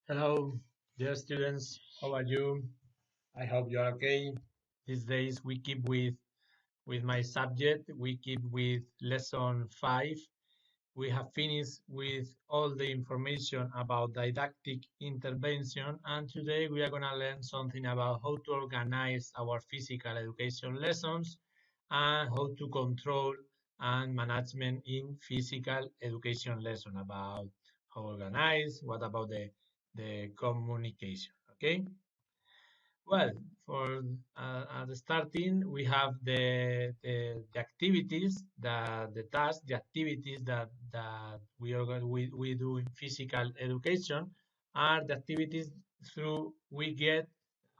Hello, dear students. How are you? I hope you are okay. These days we keep with my subject. We keep with lesson 5. We have finished with all the information about didactic intervention, and today we are going to learn something about how to organize our physical education lessons and how to control and management in physical education lesson, about how organize, what about the communication. Okay. Well, for at the starting, we have the activities, the tasks, the activities that we do in physical education are the activities through we get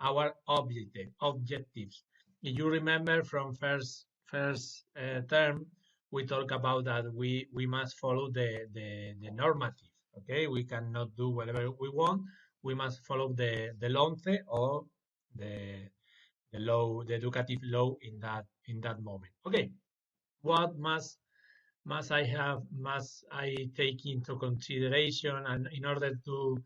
our objectives. If you remember from first term, we talk about that we must follow the normative. Okay, we cannot do whatever we want. We must follow the LOMCE or the the educative law in that moment. Okay, what must I take into consideration, and in order to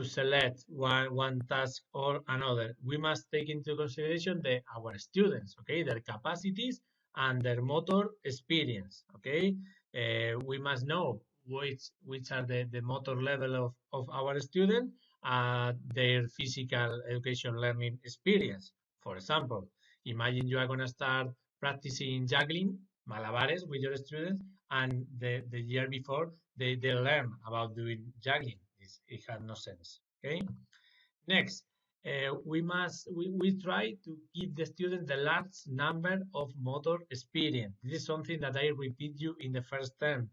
select one task or another, we must take into consideration our students, okay, their capacities and their motor experience. Okay, we must know which are the motor level of our student, their physical education learning experience. For example, imagine you are going to start practicing juggling malabares with your students, and the year before they learn about doing juggling. It had no sense. Okay. Next, we try to give the student the large number of motor experience. This is something that I repeat you in the first term.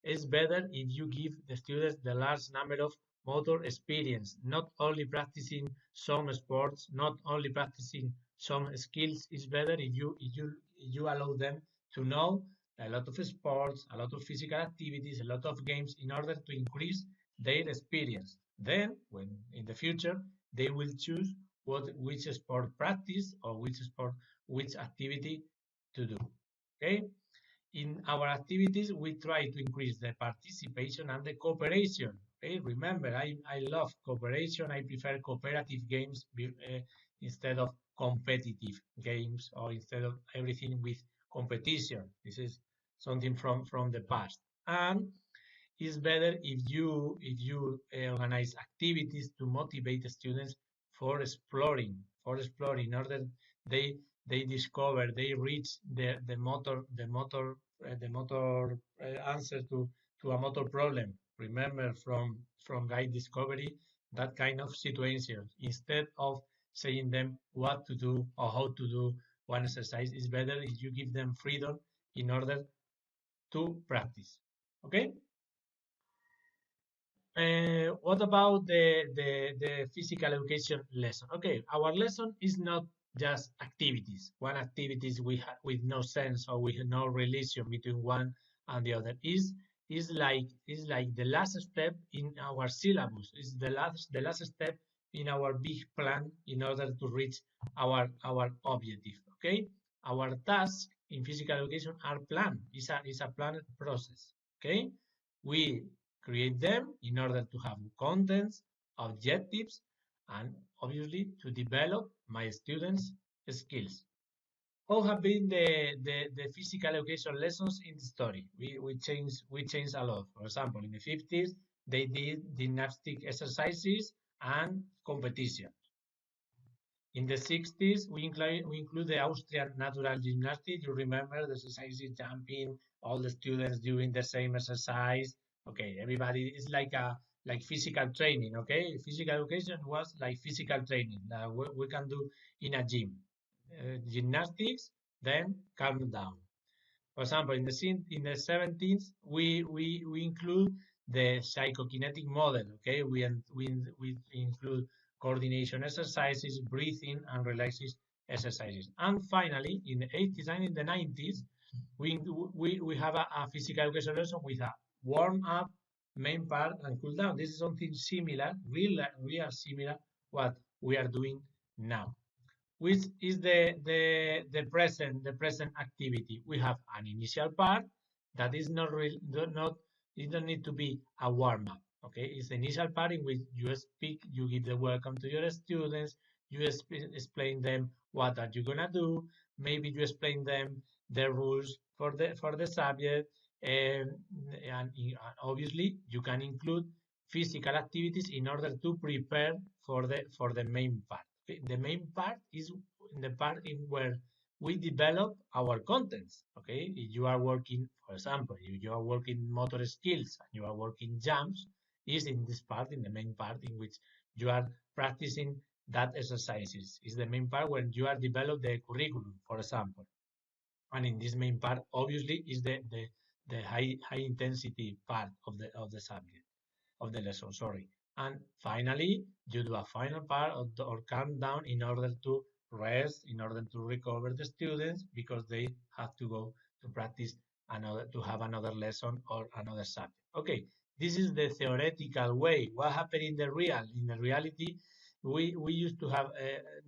It's better if you give the students the large number of motor experience, not only practicing some sports, not only practicing some skills. It's better if you allow them to know a lot of sports, a lot of physical activities, a lot of games in order to increase their experience. Then, when in the future they will choose which sport practice or which activity to do. Okay. In our activities, we try to increase the participation and the cooperation. Okay, remember, I love cooperation. I prefer cooperative games instead of competitive games, or instead of everything with competition. This is something from the past. And it's better if you organize activities to motivate the students for exploring in order they they discover, they reach the motor answer to a motor problem. Remember from guide discovery, that kind of situations, instead of saying them what to do or how to do one exercise, is better if you give them freedom in order to practice. Okay. What about the physical education lesson? Okay, our lesson is not just activities. One activities with no sense or with no relation between one and the other. Is like the last step in our syllabus. Is the last step in our big plan in order to reach our objective. Okay, our tasks in physical education are planned. It's a planned process. Okay, we create them in order to have contents, objectives, and obviously to develop my students' skills. How have been the physical education lessons in the story? We changed a lot. For example, in the 50s, they did gymnastic exercises and competition. In the 60s, we include the Austrian natural gymnastics. You remember the exercises, jumping, all the students doing the same exercise. Okay, everybody is like physical training. Okay, physical education was like physical training that we can do in a gym. Gymnastics, then calm down. For example, in the 17th, we include the psychokinetic model. Okay, we include coordination exercises, breathing, and relaxation exercises. And finally, in the 80s and in the 90s, we have a physical education lesson with a warm up, main part, and cool down. This is something similar, real similar what we are doing now. Which is the present activity. We have an initial part that is not real, not, it don't need to be a warm up. Okay, it's the initial part in which you speak, you give the welcome to your students, you explain them what are you gonna do, maybe you explain them the rules for the subject, and obviously you can include physical activities in order to prepare for the main part. Okay? The main part is in the part in where we develop our contents. Okay, if you are working, for example, if you are working motor skills and you are working jumps, is in this part, in the main part in which you are practicing that exercises. Is the main part when you are develop the curriculum, for example. And in this main part, obviously, is the high intensity part of the subject of the lesson. Sorry. And finally, you do a final part or calm down in order to rest, in order to recover the students because they have to go to practice another to have another lesson or another subject. Okay, this is the theoretical way. What happened in the real? In the reality, we used to have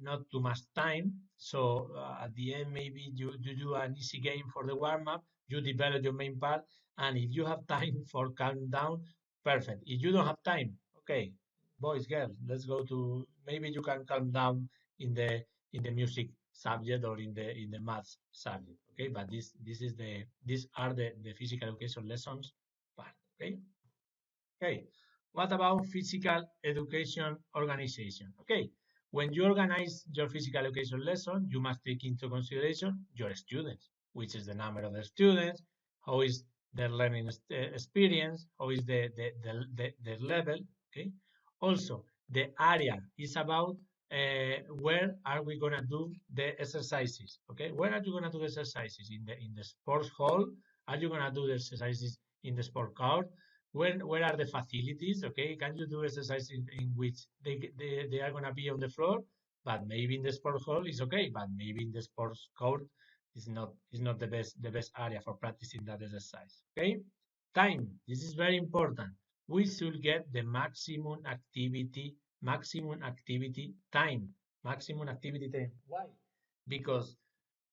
not too much time, so at the end maybe you do an easy game for the warm up, you develop your main part, and if you have time for calm down, perfect. If you don't have time, okay, boys, girls, let's go to, maybe you can calm down in the music subject or in the maths subject. Okay, but these are the physical education lessons part. Okay. Okay. What about physical education organization? Okay. When you organize your physical education lesson, you must take into consideration your students, which is the number of the students, how is their learning experience, how is the level. Okay. Also, the area is about where are we gonna do the exercises? Okay, where are you gonna do the exercises? In the sports hall? Are you gonna do the exercises in the sport court? Where are the facilities? Okay, can you do exercises in which they are gonna be on the floor? But maybe in the sport hall is okay, but maybe in the sports court is not the best area for practicing that exercise. Okay, time. This is very important. We should get the maximum activity time, maximum activity time. Why? Because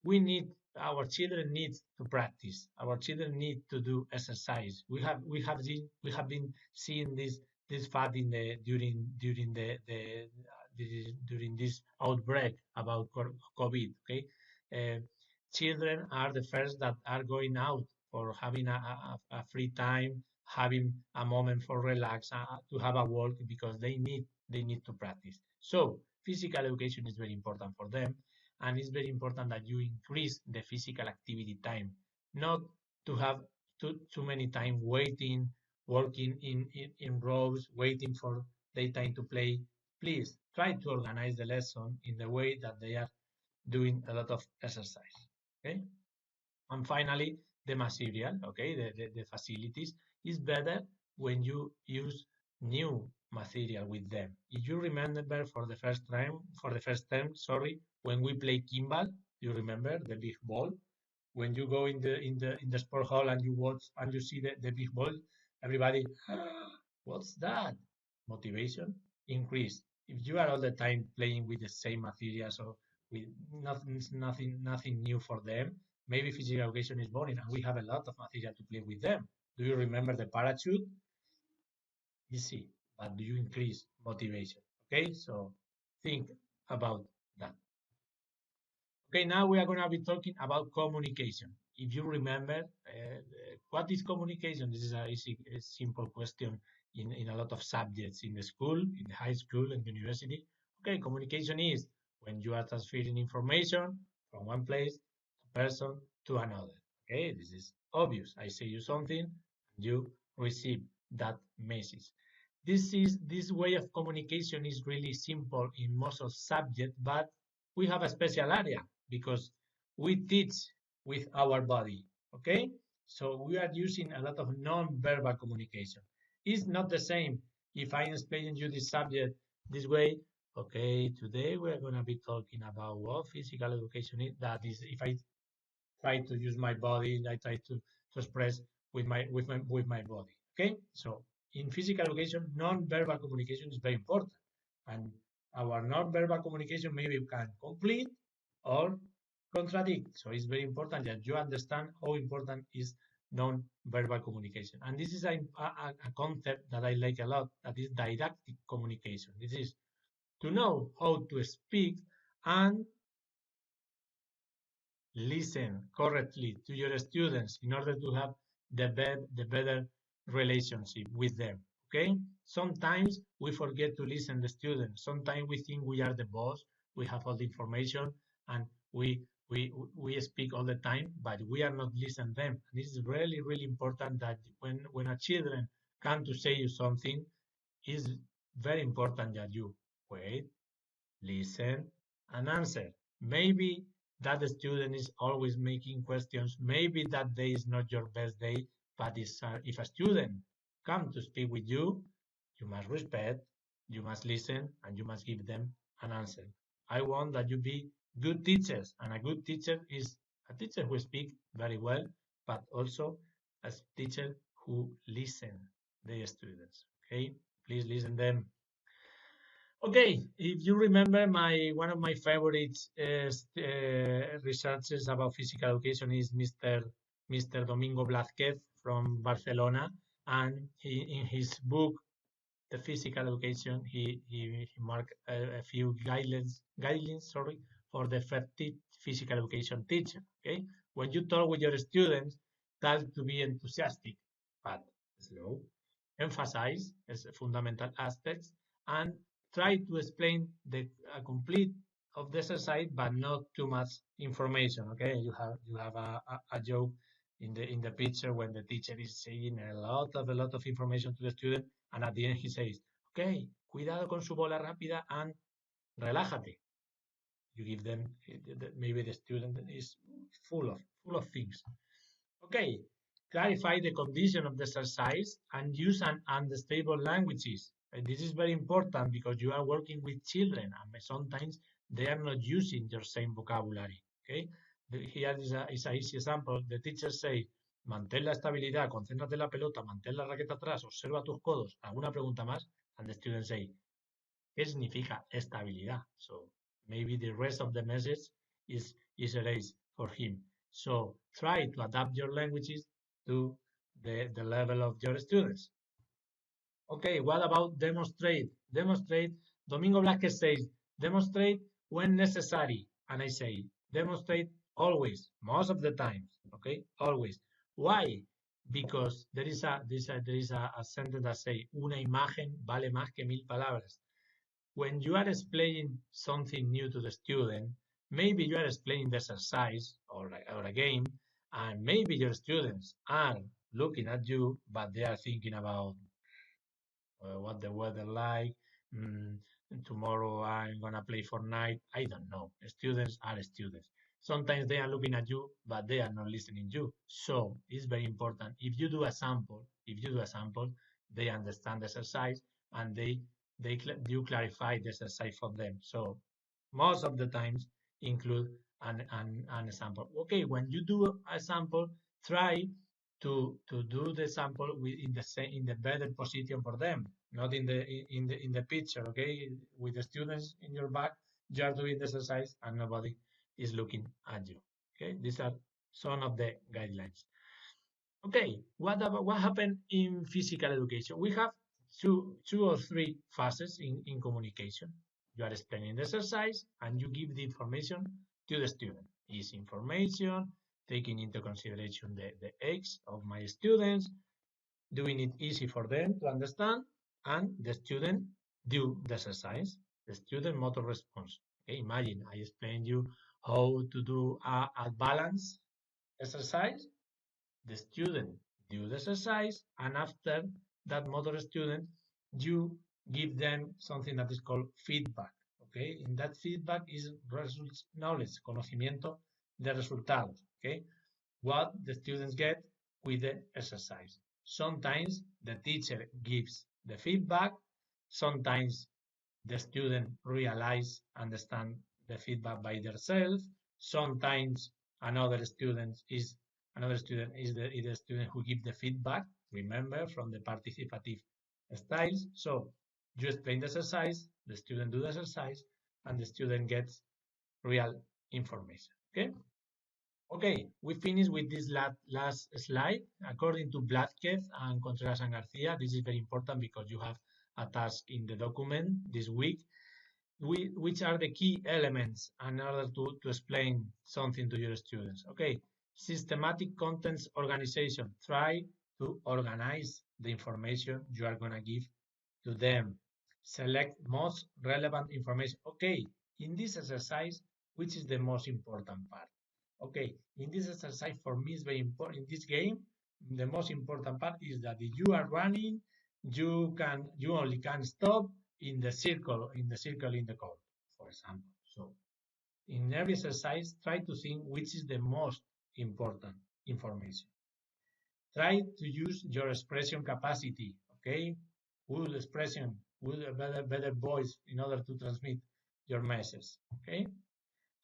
we need our children need to practice. Our children need to do exercise. We have been seeing this fact in the during this outbreak about COVID. Okay, uh, children are the first that are going out for having a free time, having a moment for relax, to have a walk because they need to practice. So physical education is very important for them, and it's very important that you increase the physical activity time, not to have too many time waiting, working in rows, waiting for their time to play. Please try to organize the lesson in the way that they are doing a lot of exercise. Okay. And finally, the material, okay, the facilities is better when you use new material with them. If you remember for the first term, sorry, when we play kimball, you remember the big ball? When you go in the sport hall and you watch and you see the big ball, everybody, "Ah, what's that? Motivation increase. If you are all the time playing with the same materials or with nothing new for them, maybe physical education is boring and we have a lot of material to play with them. Do you remember the parachute? Easy, but do you increase motivation? Okay, so think about that. Okay, now we are going to be talking about communication. If you remember, what is communication? This is a simple question in a lot of subjects in the school, in the high school and university. Okay, communication is when you are transferring information from one place, person to another. Okay, this is obvious. I say you something, you receive that message. This way of communication is really simple in most of subjects, but we have a special area because we teach with our body. Okay, so we are using a lot of non-verbal communication. It's not the same if I explain you this subject this way. Okay, today we are going to be talking about what physical education is. That is, if I try to use my body, I try to express with my body. Okay, so in physical education, non-verbal communication is very important, and our non-verbal communication maybe can complete or contradict. So it's very important that you understand how important is non-verbal communication. And this is a concept that I like a lot, that is didactic communication. This is to know how to speak and listen correctly to your students in order to have the better relationship with them. Okay? Sometimes we forget to listen to the students. Sometimes we think we are the boss, we have all the information, and we speak all the time, but we are not listening to them. And it's really, really important that when a children come to say you something, it's very important that you wait, listen, and answer. Maybe that the student is always making questions. Maybe that day is not your best day, but if a student comes to speak with you, you must respect, you must listen, and you must give them an answer. I want that you be good teachers, and a good teacher is a teacher who speaks very well, but also a teacher who listen their students. Okay, please listen them. Okay, if you remember, one of my favorite researchers about physical education is Mr. Domingo Blázquez from Barcelona, and in his book, The Physical Education, he marked a few guidelines, sorry, for the effective physical education teacher. Okay, when you talk with your students, try to be enthusiastic, but slow. Emphasize as fundamental aspects and try to explain the complete of the exercise, but not too much information. Okay, you have a joke in the picture when the teacher is saying a lot of information to the student, and at the end he says, "Okay, cuidado con su bola rápida and relájate." You give them maybe the student is full of things. Okay, clarify the condition of the exercise and use an unstable languages. And this is very important because you are working with children and sometimes they are not using your same vocabulary. Okay, here is a easy example. The teacher say, mantén la estabilidad, concéntrate en la pelota, mantén la raqueta atrás, observa tus codos. ¿Alguna pregunta más? And the student say, ¿qué significa estabilidad? So maybe the rest of the message is erased for him. So try to adapt your languages to the level of your students. Okay, what about demonstrate? Demonstrate, Domingo Blázquez says, demonstrate when necessary. And I say, demonstrate always, most of the time, okay, always. Why? Because there is a sentence that say, una imagen vale más que 1000 palabras. When you are explaining something new to the student, maybe you are explaining the exercise or a game, and maybe your students are looking at you, but they are thinking about what the weather like. Tomorrow I'm gonna play Fortnite. I don't know. Students are students. Sometimes they are looking at you, but they are not listening to you. So it's very important. If you do a sample, they understand the exercise and you clarify the exercise for them. So most of the times include an example. Okay, when you do a sample, try to do the sample in the better position for them, not in the picture. Okay, with the students in your back, you are doing the exercise and nobody is looking at you. Okay, these are some of the guidelines. Okay, what happened in physical education? We have two or three phases in communication. You are explaining the exercise and you give the information to the student. Is information, taking into consideration the age of my students, doing it easy for them to understand, and the student do the exercise, the student motor response. Okay, imagine I explain you how to do a balance exercise. The student do the exercise, and after that motor student, you give them something that is called feedback. Okay, in that feedback is results knowledge, conocimiento de resultados. Okay, what the students get with the exercise. Sometimes the teacher gives the feedback. Sometimes the student understand the feedback by themselves. Sometimes another student is the student who gives the feedback. Remember from the participative styles. So you explain the exercise, the student do the exercise, and the student gets real information. Okay. Okay, we finished with this last slide. According to Blázquez and Contreras and Garcia, this is very important because you have a task in the document this week. Which are the key elements in order to explain something to your students? Okay, systematic contents organization. Try to organize the information you are going to give to them. Select most relevant information. Okay, in this exercise, which is the most important part? Okay, in this exercise, for me, it's very important. In this game, the most important part is that if you are running, you only can stop in the circle in the code, for example. So in every exercise, try to think which is the most important information. Try to use your expression capacity, okay? Good expression, good better voice in order to transmit your message, okay?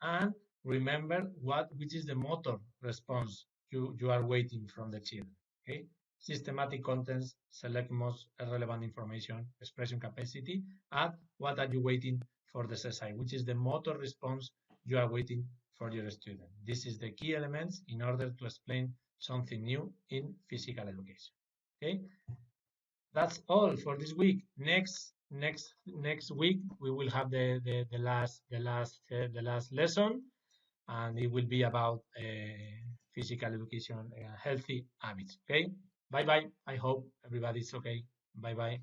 And remember which is the motor response you are waiting from the children, okay? Systematic contents, select most relevant information, expression capacity, and what are you waiting for the exercise, which is the motor response you are waiting for your student. This is the key elements in order to explain something new in physical education. Okay, that's all for this week. Next week we will have the last lesson, and it will be about physical education, healthy habits. Okay, bye bye. I hope everybody's okay. Bye bye.